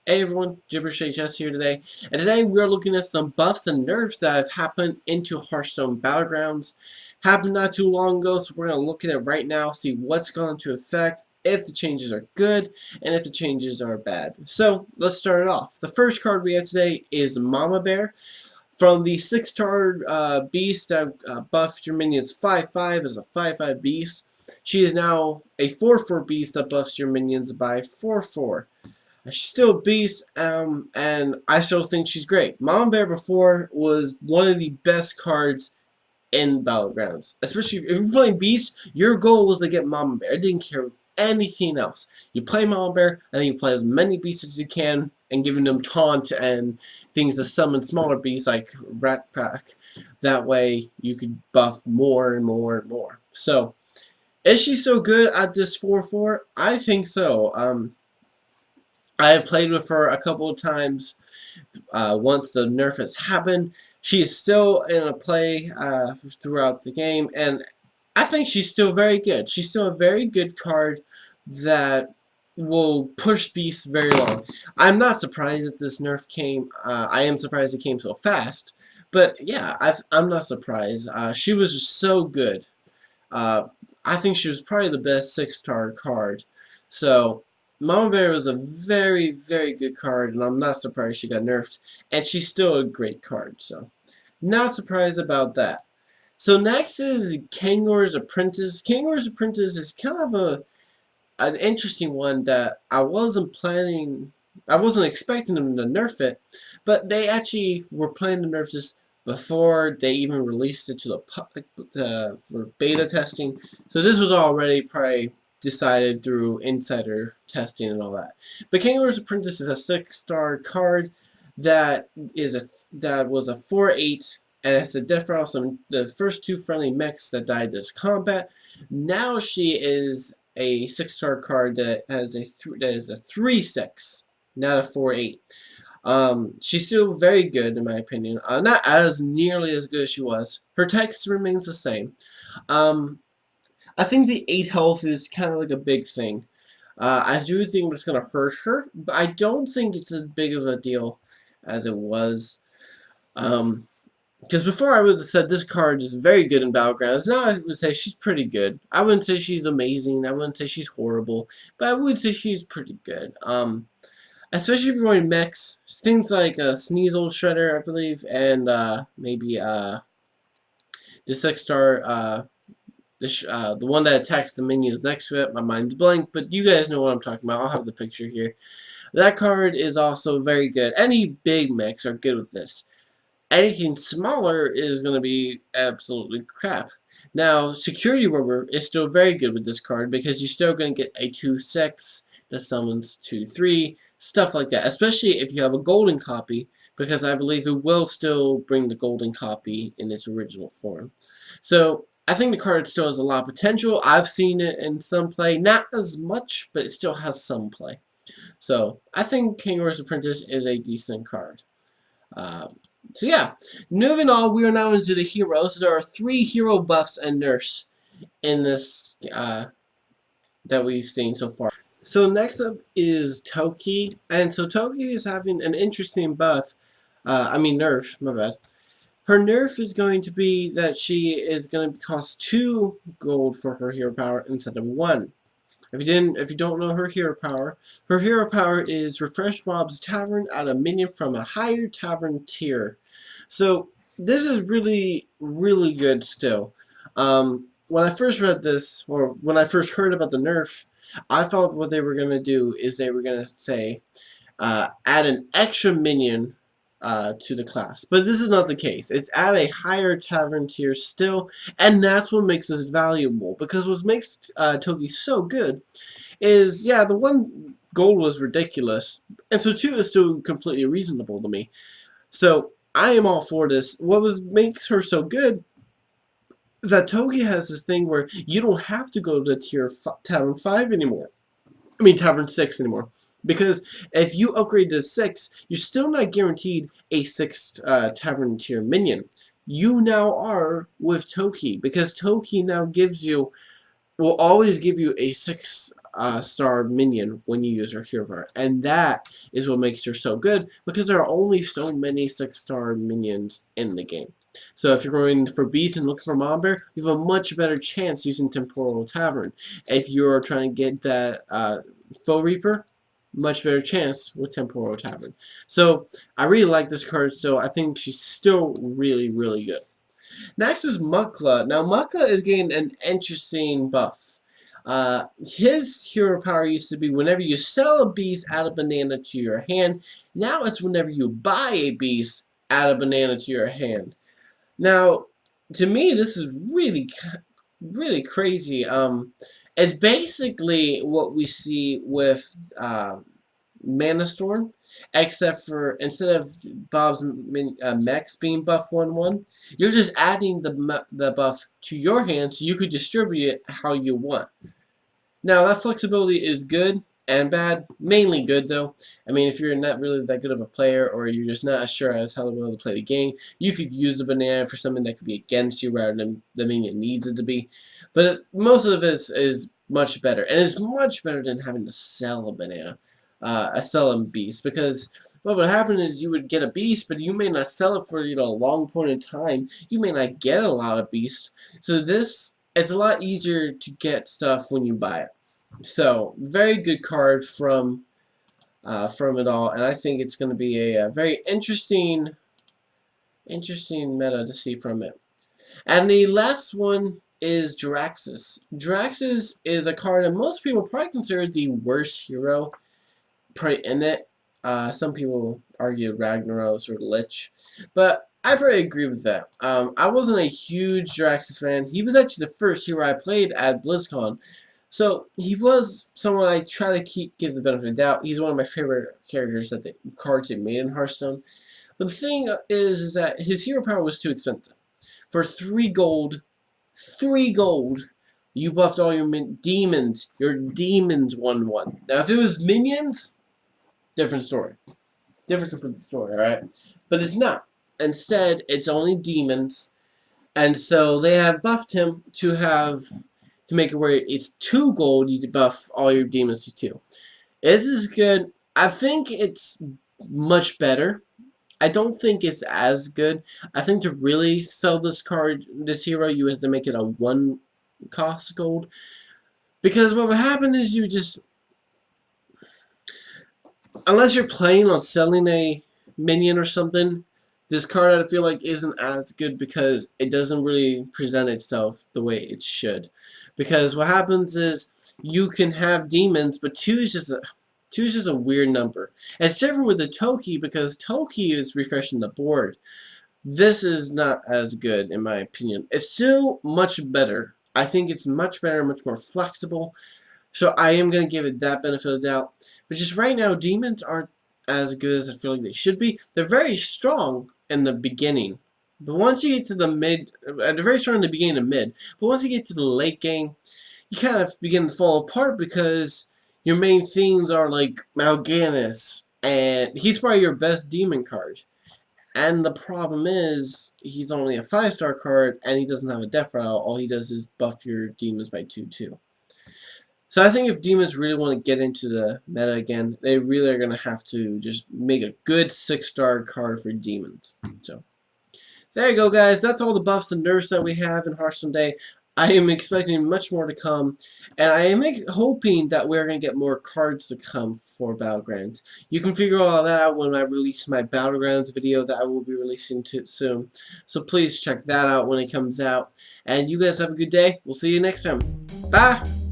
Hey everyone, GibberishHS here today, and today we are looking at some buffs and nerfs that have happened into Hearthstone Battlegrounds. Happened not too long ago, so we're going to look at it right now, see what's going to affect, if the changes are good, and if the changes are bad. So, let's start it off. The first card we have today is Mama Bear. From the 6-star beast that buffed your minions 5/5 as a 5/5 beast, she is now a 4/4 beast that buffs your minions by 4/4. She's still a beast, and I still think she's great. Mom Bear before was one of the best cards in Battlegrounds. Especially if you're playing Beast, your goal was to get Mama Bear. I didn't care anything else. You play Mama Bear, and then you play as many beasts as you can, and giving them taunt and things to summon smaller beasts like Rat Pack. That way, you could buff more and more and more. So, is she so good at this 4/4? I think so. I have played with her a couple of times once the nerf has happened. She is still in a play throughout the game, and I think she's still very good. She's still a very good card that will push beasts very long. I'm not surprised that this nerf came. I am surprised it came so fast. But yeah, I'm not surprised. She was just so good. Uh, I think she was probably the best 6-star card. So, Mama Bear was a very, very good card, and I'm not surprised she got nerfed. And she's still a great card, so not surprised about that. So next is Kangor's Apprentice. Kangor's Apprentice is kind of an interesting one that I wasn't expecting them to nerf it, but they actually were planning to nerf this before they even released it to the public for beta testing. So this was already probably decided through insider testing and all that. But Kangor's Apprentice is a 6-star card that was a 4/8, and it's a death for also the first 2 friendly mechs that died this combat. Now she is a 6-star card that is a 3/6, not a 4/8. She's still very good in my opinion. Not as nearly as good as she was. Her text remains the same. Um, I think the 8 health is kind of like a big thing. I do think it's gonna hurt her, but I don't think it's as big of a deal as it was. Um, because before I would have said this card is very good in Battlegrounds. Now I would say she's pretty good. I wouldn't say she's amazing. I wouldn't say she's horrible. But I would say she's pretty good. Especially if you're going mechs. Things like Sneasel Shredder, I believe, and maybe the 6-star, the one that attacks the minions next to it. My mind's blank, but you guys know what I'm talking about. I'll have the picture here. That card is also very good. Any big mechs are good with this. Anything smaller is going to be absolutely crap. Now, Security Rover is still very good with this card because you're still going to get a 2/6 that summons 2/3, stuff like that. Especially if you have a golden copy, because I believe it will still bring the golden copy in its original form. So, I think the card still has a lot of potential. I've seen it in some play, not as much, but it still has some play. So, I think Kangor's Apprentice is a decent card. Uh, so yeah, moving on, we are now into the heroes. There are 3 hero buffs and nerfs in this that we've seen so far. So next up is Toki, and so Toki is having an interesting buff. I mean nerf, my bad. Her nerf is going to be that she is going to cost 2 gold for her hero power instead of 1. If you don't know her hero power is refresh Bob's Tavern, add a minion from a higher tavern tier. So this is really, really good still. When I first read this, or when I first heard about the nerf, I thought what they were gonna do is they were gonna say, add an extra minion to the class. But this is not the case. It's at a higher tavern tier still, and that's what makes this valuable. Because what makes Toki so good is, yeah, the 1 gold was ridiculous, and so 2 is still completely reasonable to me. So I am all for this. Makes her so good is that Toki has this thing where you don't have to go to Tavern 5 anymore. I mean Tavern 6 anymore. Because if you upgrade to 6, you're still not guaranteed a 6 Tavern tier minion. You now are with Toki, because Toki now will always give you a 6 star minion when you use her hero power, and that is what makes her so good because there are only so many 6-star minions in the game. So if you're going for beast and looking for mob bear, you have a much better chance using Temporal Tavern. If you're trying to get that Foe Reaper, much better chance with Temporal Tavern. So I really like this card, so I think she's still really, really good. Next is Mut Club. Now Mut Club is getting an interesting buff. His hero power used to be whenever you sell a beast, add a banana to your hand. Now it's whenever you buy a beast, add a banana to your hand. Now, to me, this is really, really crazy. It's basically what we see with Mana Storm, except for instead of Bob's mechs being buff 1/1, you're just adding the buff to your hand, so you could distribute it how you want. Now, that flexibility is good and bad. Mainly good, though. I mean, if you're not really that good of a player or you're just not as sure as how well to play the game, you could use a banana for something that could be against you rather than the minion needs it to be. But most of it is much better. And it's much better than having to sell a banana, sell a beast. Because what would happen is you would get a beast, but you may not sell it for a long point in time. You may not get a lot of beasts. So this it's a lot easier to get stuff when you buy it. So, very good card from it all, and I think it's going to be a very interesting meta to see from it. And the last one is Jiraxis. Jiraxis is a card that most people probably consider the worst hero in it. Some people argue Ragnaros or Lich, but I probably agree with that. I wasn't a huge Jiraxis fan. He was actually the first hero I played at BlizzCon. So he was someone I try to give the benefit of the doubt. He's one of my favorite characters that the cards they made in Hearthstone. But the thing is that his hero power was too expensive. For 3 gold, you buffed all your demons. Your demons 1/1. Now if it was minions, different story. Different complete story, alright? But it's not. Instead, it's only demons. And so they have buffed him to make it where it's 2 gold, you buff all your demons to 2. This is good. I think it's much better. I don't think it's as good. I think to really sell this hero, you have to make it a 1 cost gold. Because what would happen is you just, unless you're playing on selling a minion or something, this card I feel like isn't as good because it doesn't really present itself the way it should. Because what happens is you can have demons, but 2 is just a weird number. And it's different with the Toki because Toki is refreshing the board. This is not as good in my opinion. It's still much better. I think it's much better, much more flexible. So I am going to give it that benefit of the doubt. But just right now, demons aren't as good as I feel like they should be. They're very strong in the beginning. But once you get to the mid, they're very strong in the beginning and mid. But once you get to the late game, you kind of begin to fall apart because your main themes are like Mal'Ganis, and he's probably your best demon card. And the problem is, he's only a 5-star card, and he doesn't have a death rattle. All he does is buff your demons by 2/2. So I think if demons really want to get into the meta again, they really are going to have to just make a good 6-star card for demons. So there you go, guys. That's all the buffs and nerfs that we have in Hearthstone Day. I am expecting much more to come, and I am hoping that we're going to get more cards to come for Battlegrounds. You can figure all that out when I release my Battlegrounds video that I will be releasing soon. So please check that out when it comes out. And you guys have a good day. We'll see you next time. Bye!